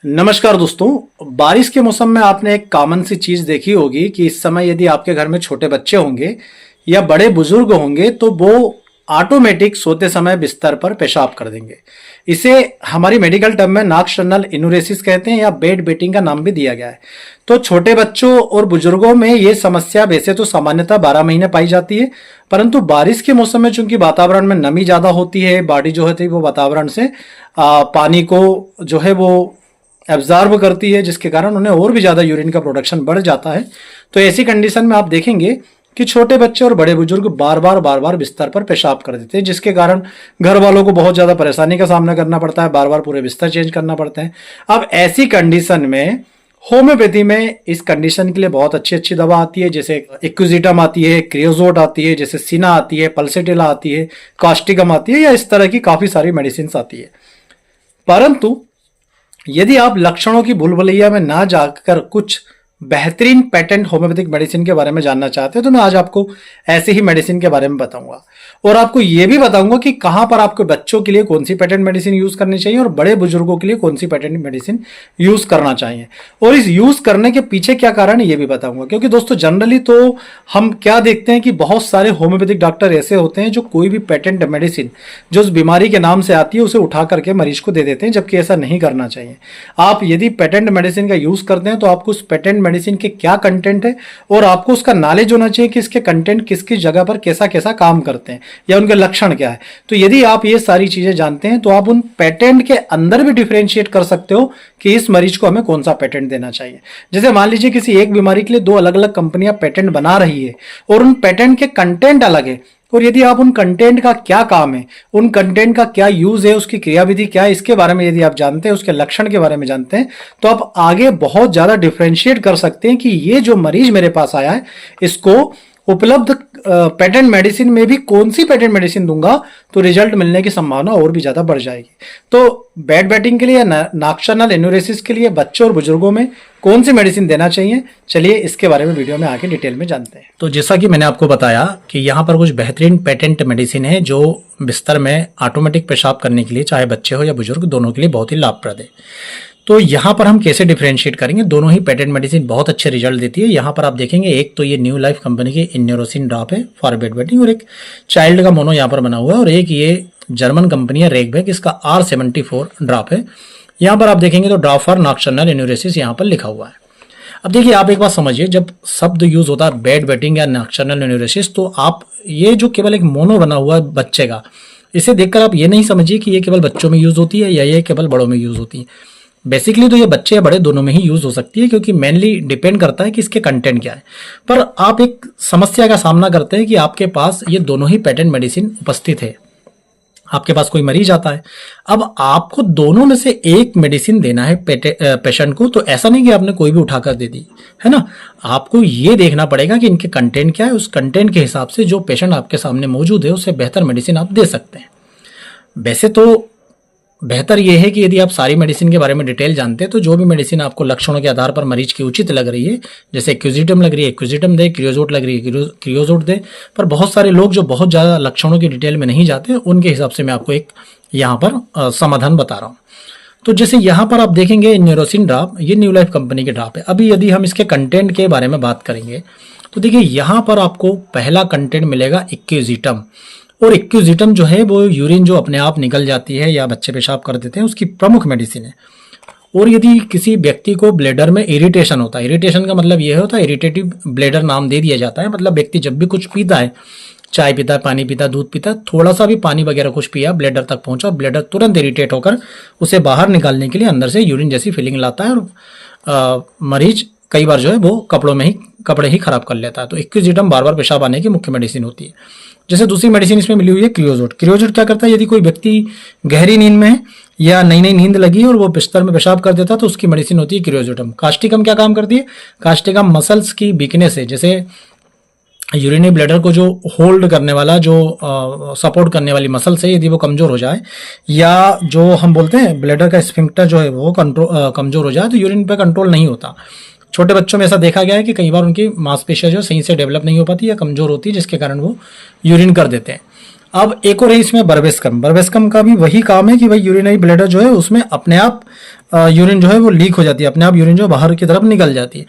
नमस्कार दोस्तों। बारिश के मौसम में आपने एक कॉमन सी चीज देखी होगी कि इस समय यदि आपके घर में छोटे बच्चे होंगे या बड़े बुजुर्ग होंगे तो वो ऑटोमेटिक सोते समय बिस्तर पर पेशाब कर देंगे। इसे हमारी मेडिकल टर्म में नॉक्टर्नल इन्यूरेसिस कहते हैं या बेड वेटिंग का नाम भी दिया गया है। तो छोटे बच्चों और बुजुर्गों में ये समस्या वैसे तो सामान्यतः 12 महीने पाई जाती है, परंतु बारिश के मौसम में चूंकि वातावरण में नमी ज्यादा होती है, बॉडी जो होती है वो वातावरण से पानी को जो है वो एब्जॉर्ब करती है, जिसके कारण उन्हें और भी ज़्यादा यूरिन का प्रोडक्शन बढ़ जाता है। तो ऐसी कंडीशन में आप देखेंगे कि छोटे बच्चे और बड़े बुजुर्ग बार बार बिस्तर पर पेशाब कर देते हैं, जिसके कारण घर वालों को बहुत ज़्यादा परेशानी का सामना करना पड़ता है, बार बार पूरे बिस्तर चेंज करना पड़ते हैं। अब ऐसी कंडीशन में होम्योपैथी में इस कंडीशन के लिए बहुत अच्छी अच्छी दवा आती है, जैसे एक्विजिटम आती है, क्रियोजोट आती है, जैसे सिना आती है, पल्सेटिला आती है, कास्टिकम आती है, या इस तरह की काफ़ी सारी मेडिसिन आती है। परंतु यदि आप लक्षणों की भूलभुलैया में ना जाकर कुछ बेहतरीन पेटेंट होम्योपैथिक मेडिसिन के बारे में जानना चाहते हैं तो मैं आज आपको ऐसे ही मेडिसिन के बारे में बताऊंगा, और आपको यह भी बताऊंगा कि कहां पर आपके बच्चों के लिए कौन सी पेटेंट मेडिसिन यूज करनी चाहिए और बड़े बुजुर्गों के लिए कौन सी पेटेंट मेडिसिन यूज करना चाहिए, और इस यूज करने के पीछे क्या कारण है ये भी बताऊंगा। क्योंकि दोस्तों जनरली तो हम क्या देखते हैं कि बहुत सारे होम्योपैथिक डॉक्टर ऐसे होते हैं जो कोई भी पेटेंट मेडिसिन जो उस बीमारी के नाम से आती है उसे उठा करके मरीज को दे देते हैं, जबकि ऐसा नहीं करना चाहिए। आप यदि पेटेंट मेडिसिन का यूज करते हैं तो आपको उस पेटेंट मेडिसिन के क्या कंटेंट है और आपको उसका नॉलेज होना चाहिए कि इसके कंटेंट किस किस जगह पर कैसा कैसा काम करते हैं या उनके लक्षण क्या है। तो यदि आप ये सारी चीजें जानते हैं तो आप उन पेटेंट के अंदर भी डिफरेंशिएट कर सकते हो कि इस मरीज को हमें कौन सा पेटेंट देना चाहिए। जैसे मान लीजिए किसी एक बीमारी के लिए दो अलग अलग कंपनियां पेटेंट बना रही है और उन पेटेंट के कंटेंट अलग है, और यदि आप उन कंटेंट का क्या काम है, उन कंटेंट का क्या यूज है, उसकी क्रियाविधि क्या है, इसके बारे में यदि आप जानते हैं, उसके लक्षण के बारे में जानते हैं, तो आप आगे बहुत ज्यादा डिफरेंशिएट कर सकते हैं कि ये जो मरीज मेरे पास आया है इसको उपलब्ध पेटेंट मेडिसिन में भी कौन सी पेटेंट मेडिसिन दूंगा तो रिजल्ट मिलने की संभावना और भी ज्यादा बढ़ जाएगी। तो बेड वेटिंग के लिए, नॉक्टर्नल एन्यूरेसिस के लिए बच्चों और बुजुर्गों में कौन सी मेडिसिन देना चाहिए, चलिए इसके बारे में वीडियो में आके डिटेल में जानते हैं। तो जैसा कि मैंने आपको बताया कि यहाँ पर कुछ बेहतरीन पेटेंट मेडिसिन है जो बिस्तर में ऑटोमेटिक पेशाब करने के लिए, चाहे बच्चे हो या बुजुर्ग, दोनों के लिए बहुत ही लाभप्रद है। तो यहाँ पर हम कैसे डिफरेंशिएट करेंगे, दोनों ही पेटेंट मेडिसिन बहुत अच्छे रिजल्ट देती है। यहाँ पर आप देखेंगे एक तो ये न्यू लाइफ कंपनी की इन्यूरोसिन ड्रॉप है फॉर बेड वेटिंग, और एक चाइल्ड का मोनो यहाँ पर बना हुआ है, और एक ये जर्मन कंपनी है रेगबैक, इसका R74 ड्रॉप है। यहाँ पर आप देखेंगे तो ड्रॉप फॉर नॉक्टर्नल एन्यूरेसिस यहाँ पर लिखा हुआ है। अब देखिए आप एक बात समझिए, जब शब्द यूज होता है बेड वेटिंग या नॉक्टर्नल एन्यूरेसिस, तो आप ये जो केवल एक मोनो बना हुआ है बच्चे का, इसे देखकर आप ये नहीं समझिए कि ये केवल बच्चों में यूज होती है या ये केवल बड़ों में यूज होती है। बेसिकली तो ये बच्चे या बड़े दोनों में ही यूज हो सकती है, क्योंकि मेनली डिपेंड करता है कि इसके कंटेंट क्या है। पर आप एक समस्या का सामना करते हैं कि आपके पास ये दोनों ही पेटेंट मेडिसिन उपस्थित है। आपके पास कोई मरीज आता है, अब आपको दोनों में से एक मेडिसिन देना है पेशेंट को, तो ऐसा नहीं कि आपने कोई भी उठाकर दे दी, है ना। आपको ये देखना पड़ेगा कि इनके कंटेंट क्या है, उस कंटेंट के हिसाब से जो पेशेंट आपके सामने मौजूद है उससे बेहतर मेडिसिन आप दे सकते हैं। वैसे तो बेहतर यह है कि यदि आप सारी मेडिसिन के बारे में डिटेल जानते हैं तो जो भी मेडिसिन आपको लक्षणों के आधार पर मरीज की उचित लग रही है, जैसे एक्विजिटम लग रही है एक्विजिटम दे, क्रियोजोट लग रही है क्रियोजोट दे। पर बहुत सारे लोग जो बहुत ज़्यादा लक्षणों की डिटेल में नहीं जाते, उनके हिसाब से मैं आपको एक यहाँ पर समाधान बता रहा हूँ। तो जैसे यहाँ पर आप देखेंगे न्यूरोसिन ड्रॉप, ये न्यू लाइफ कंपनी के ड्रॉप है। अभी यदि हम इसके कंटेंट के बारे में बात करेंगे तो देखिए यहाँ पर आपको पहला कंटेंट मिलेगा एक्विजिटम, और एक्विजिटम जो है वो यूरिन जो अपने आप निकल जाती है या बच्चे पेशाब कर देते हैं उसकी प्रमुख मेडिसिन है। और यदि किसी व्यक्ति को ब्लेडर में इरिटेशन होता है, इरिटेशन का मतलब ये होता है, इरिटेटिव ब्लेडर नाम दे दिया जाता है, मतलब व्यक्ति जब भी कुछ पीता है, चाय पीता है, पानी पीता है, दूध पीता है, थोड़ा सा भी पानी वगैरह कुछ पिया, ब्लेडर तक पहुंचा, ब्लेडर तुरंत इरिटेट होकर उसे बाहर निकालने के लिए अंदर से यूरिन जैसी फीलिंग लाता है, और मरीज कई बार जो है वो कपड़े ही खराब कर लेता है। तो एक्विजिटम बार बार पेशाब आने की मुख्य मेडिसिन होती है। जैसे दूसरी मेडिसिन इसमें मिली हुई है क्रियोजोट। क्रियोजोट क्या करता है, यदि कोई व्यक्ति गहरी नींद में है या नई नई नींद लगी है और वो बिस्तर में पेशाब कर देता है तो उसकी मेडिसिन होती है क्रियोजोटम। कास्टिकम क्या काम करती है, कास्टिकम मसल्स की वीकनेस है, जैसे यूरिनरी ब्लैडर को जो होल्ड करने वाला, जो सपोर्ट करने वाली मसल्स है, यदि वो कमजोर हो जाए, या जो हम बोलते हैं ब्लैडर का स्फिंक्टर जो है वो कमजोर हो जाए तो यूरिन पे कंट्रोल नहीं होता। छोटे बच्चों में ऐसा देखा गया है कि कई बार उनकी मांसपेशियां जो सही से डेवलप नहीं हो पाती या कमजोर होती है, जिसके कारण वो यूरिन कर देते हैं। अब एक और है इसमें बर्बेस्कम। बर्बेस्कम का भी वही काम है कि भाई यूरिनरी ब्लैडर जो है उसमें अपने आप यूरिन जो है वो लीक हो जाती है, अपने आप यूरिन जो बाहर की तरफ निकल जाती है।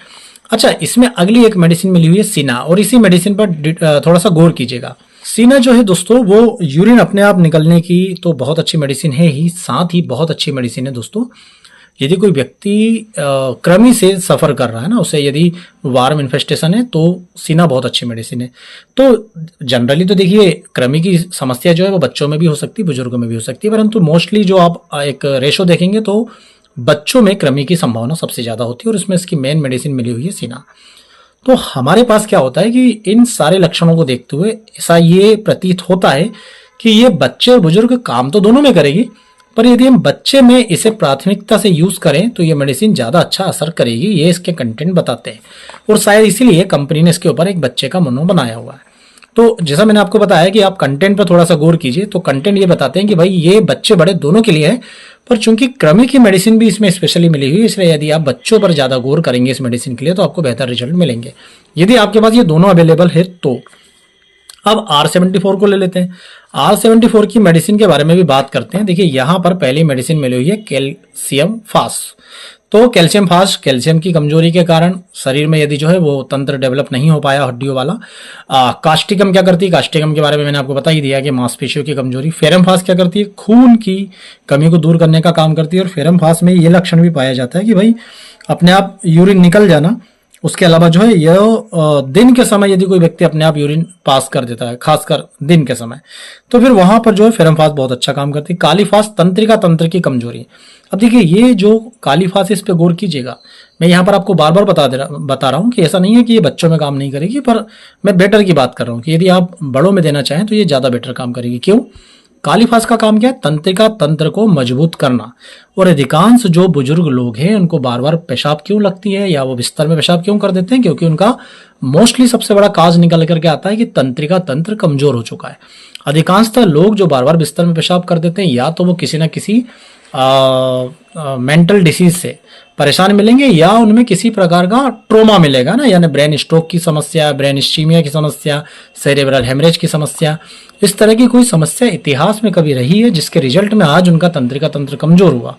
अच्छा, इसमें अगली एक मेडिसिन मिली हुई है सीना, और इसी मेडिसिन पर थोड़ा सा गौर कीजिएगा। सीना जो है दोस्तों वो यूरिन अपने आप निकलने की तो बहुत अच्छी मेडिसिन है ही, साथ ही बहुत अच्छी मेडिसिन है दोस्तों यदि कोई व्यक्ति कृमि से सफ़र कर रहा है ना, उसे यदि वार्म इन्फेस्टेशन है तो सीना बहुत अच्छी मेडिसिन है। तो जनरली तो देखिए कृमि की समस्या जो है वो बच्चों में भी हो सकती है, बुजुर्गों में भी हो सकती है, परंतु मोस्टली जो आप एक रेशो देखेंगे तो बच्चों में कृमि की संभावना सबसे ज़्यादा होती है, और इसमें इसकी मेन मेडिसिन मिली हुई है सीना। तो हमारे पास क्या होता है कि इन सारे लक्षणों को देखते हुए ऐसा ये प्रतीत होता है कि ये बच्चे और बुजुर्ग काम तो दोनों में करेगी, पर यदि हम बच्चे में इसे प्राथमिकता से यूज करें तो ये मेडिसिन ज़्यादा अच्छा असर करेगी, ये इसके कंटेंट बताते हैं, और शायद इसीलिए कंपनी ने इसके ऊपर एक बच्चे का मोनो बनाया हुआ है। तो जैसा मैंने आपको बताया कि आप कंटेंट पर थोड़ा सा गौर कीजिए, तो कंटेंट ये बताते हैं कि भाई ये बच्चे बड़े दोनों के लिए है, पर चूंकि कृमि की मेडिसिन भी इसमें स्पेशली मिली हुई है, इसलिए यदि आप बच्चों पर ज़्यादा गौर करेंगे इस मेडिसिन के लिए तो आपको बेहतर रिजल्ट मिलेंगे, यदि आपके पास ये दोनों अवेलेबल है तो। अब R74 को ले लेते हैं। R74 की मेडिसिन के बारे में भी बात करते हैं। देखिए यहाँ पर पहली मेडिसिन मिली हुई है कैल्शियम फास। तो कैल्शियम फास कैल्शियम की कमजोरी के कारण शरीर में यदि जो है वो तंत्र डेवलप नहीं हो पाया हड्डियों वाला। कास्टिकम क्या करती है, कास्टिकम के बारे में मैंने आपको बता ही दिया कि मांसपेशियों की कमजोरी। फेरम फास क्या करती है, खून की कमी को दूर करने का काम करती है, और फेरम फास में ये लक्षण भी पाया जाता है कि भाई अपने आप यूरिन निकल जाना। उसके अलावा जो है यह दिन के समय यदि कोई व्यक्ति अपने आप यूरिन पास कर देता है, खासकर दिन के समय, तो फिर वहां पर जो है फेरम फास बहुत अच्छा काम करती है। काली फास तंत्रिका तंत्र की कमजोरी। अब देखिए ये जो काली फास, इस पे गौर कीजिएगा। मैं यहाँ पर आपको बार बार बता रहा हूँ कि ऐसा नहीं है कि ये बच्चों में काम नहीं करेगी, पर मैं बेटर की बात कर रहा हूँ कि यदि आप बड़ों में देना चाहें तो ये ज्यादा बेटर काम करेगी। क्यों? काली फास का काम क्या है, तंत्रिका तंत्र को मजबूत करना। और अधिकांश जो बुजुर्ग लोग हैं उनको बार बार पेशाब क्यों लगती है या वो बिस्तर में पेशाब क्यों कर देते हैं, क्योंकि उनका मोस्टली सबसे बड़ा काज निकल करके आता है कि तंत्रिका तंत्र कमजोर हो चुका है। अधिकांशतः लोग जो बार बार बिस्तर में पेशाब कर देते हैं या तो वो किसी ना किसी मेंटल डिसीज से परेशान मिलेंगे, या उनमें किसी प्रकार का ट्रोमा मिलेगा ना, यानी ब्रेन स्ट्रोक की समस्या, ब्रेन इस्चीमिया की समस्या, सेरेब्रल हेमरेज की समस्या, इस तरह की कोई समस्या इतिहास में कभी रही है जिसके रिजल्ट में आज उनका तंत्रिका तंत्र कमजोर हुआ।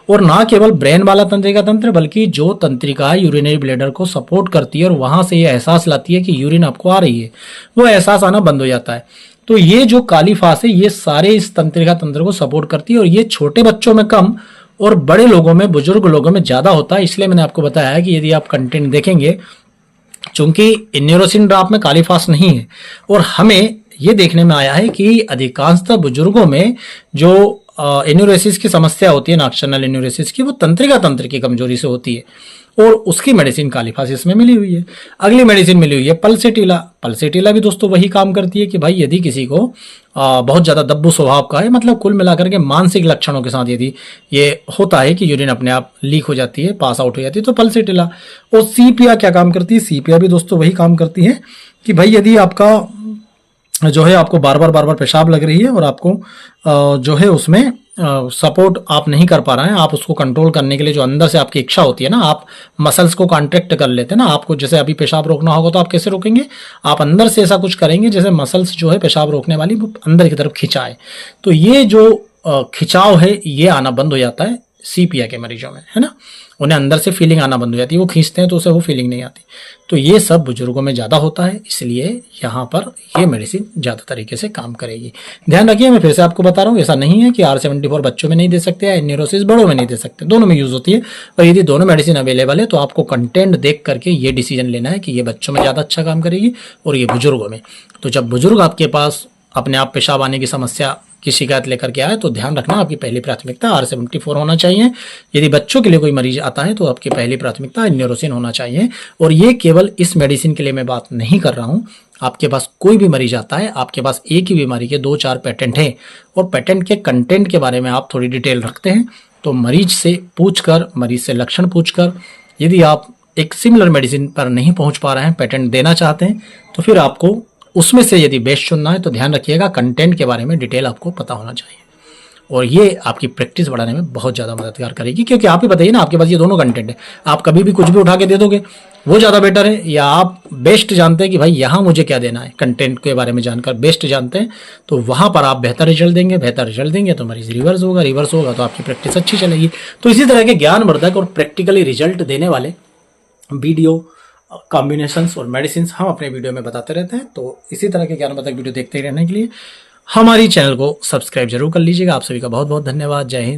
और ना केवल ब्रेन वाला तंत्रिका तंत्र, बल्कि जो तंत्रिका यूरिनरी ब्लैडर को सपोर्ट करती है और वहां से ये एहसास लाती है कि यूरिन आपको आ रही है, वो एहसास आना बंद हो जाता है। तो ये जो काली फास है ये सारे इस तंत्रिका तंत्र को सपोर्ट करती है, और ये छोटे बच्चों में कम और बड़े लोगों में, बुजुर्ग लोगों में ज्यादा होता है। इसलिए मैंने आपको बताया है कि यदि आप कंटेंट देखेंगे, चूंकि न्यूरोसिन ड्रॉप में काली फास नहीं है, और हमें ये देखने में आया है कि अधिकांशतः बुजुर्गों में जो एन्यूरेसिस की समस्या होती है, नॉक्टर्नल एन्यूरेसिस की, वो तंत्रिका तंत्र की कमजोरी से होती है, और उसकी मेडिसिन काली फास इसमें मिली हुई है। अगली मेडिसिन मिली हुई है पल्सेटिला। पल्सेटिला भी दोस्तों वही काम करती है कि भाई यदि किसी को बहुत ज्यादा दब्बू स्वभाव का है, मतलब कुल मिलाकर के मानसिक लक्षणों के साथ यदि ये होता है कि यूरिन अपने आप लीक हो जाती है, पास आउट हो जाती है, तो पल्सेटिला। और सीपिया क्या काम करती है, सीपिया भी दोस्तों वही काम करती है कि भाई यदि आपका जो है आपको बार बार पेशाब लग रही है और आपको जो है उसमें सपोर्ट आप नहीं कर पा रहे हैं, आप उसको कंट्रोल करने के लिए जो अंदर से आपकी इच्छा होती है ना, आप मसल्स को कॉन्ट्रैक्ट कर लेते हैं ना। आपको जैसे अभी पेशाब रोकना होगा तो आप कैसे रोकेंगे, आप अंदर से ऐसा कुछ करेंगे जैसे मसल्स जो है पेशाब रोकने वाली वो अंदर की तरफ खिंचाए। तो ये जो खिंचाव है ये आना बंद हो जाता है सीपिया के मरीजों में, है ना। उन्हें अंदर से फीलिंग आना बंद हो जाती है, वो खींचते हैं तो उसे वो फीलिंग नहीं आती। तो ये सब बुजुर्गों में ज़्यादा होता है, इसलिए यहाँ पर ये मेडिसिन ज़्यादा तरीके से काम करेगी। ध्यान रखिए, मैं फिर से आपको बता रहा हूँ, ऐसा नहीं है कि R74 बच्चों में नहीं दे सकते या न्यूरोसिस बड़ों में नहीं दे सकते, दोनों में यूज़ होती है। और यदि दोनों मेडिसिन अवेलेबल है तो आपको कंटेंट देख करके ये डिसीजन लेना है कि ये बच्चों में ज़्यादा अच्छा काम करेगी और ये बुजुर्गों में। तो जब बुजुर्ग आपके पास अपने आप पेशाब आने की समस्या की शिकायत लेकर के आए तो ध्यान रखना आपकी पहली प्राथमिकता R74 होना चाहिए। यदि बच्चों के लिए कोई मरीज आता है तो आपकी पहली प्राथमिकता न्यूरोसिन होना चाहिए। और ये केवल इस मेडिसिन के लिए मैं बात नहीं कर रहा हूँ, आपके पास कोई भी मरीज आता है, आपके पास एक ही बीमारी के 2-4 पेटेंट हैं और पेटेंट के कंटेंट के बारे में आप थोड़ी डिटेल रखते हैं, तो मरीज से पूछकर, मरीज से लक्षण पूछकर, यदि आप एक सिमिलर मेडिसिन पर नहीं पहुंच पा रहे हैं, पेटेंट देना चाहते हैं, तो फिर आपको उसमें से यदि बेस्ट चुनना है तो ध्यान रखिएगा कंटेंट के बारे में डिटेल आपको पता होना चाहिए। और ये आपकी प्रैक्टिस बढ़ाने में बहुत ज़्यादा मददगार करेगी, क्योंकि आप ही बताइए ना, आपके पास ये दोनों कंटेंट है, आप कभी भी कुछ भी उठा के दे दोगे वो ज़्यादा बेटर है, या आप बेस्ट जानते हैं कि भाई यहाँ मुझे क्या देना है, कंटेंट के बारे में जानकर बेस्ट जानते हैं, तो वहाँ पर आप बेहतर रिजल्ट देंगे, बेहतर रिजल्ट देंगे तो मरीज रिवर्स होगा, रिवर्स होगा तो आपकी प्रैक्टिस अच्छी चलेगी। तो इसी तरह के ज्ञानवर्धक और प्रैक्टिकली रिजल्ट देने वाले वीडियो कॉम्बिनेशंस और मेडिसिन हम अपने वीडियो में बताते रहते हैं। तो इसी तरह के ज्ञानवर्धक वीडियो देखते रहने के लिए हमारी चैनल को सब्सक्राइब जरूर कर लीजिएगा। आप सभी का बहुत बहुत धन्यवाद। जय हिंद।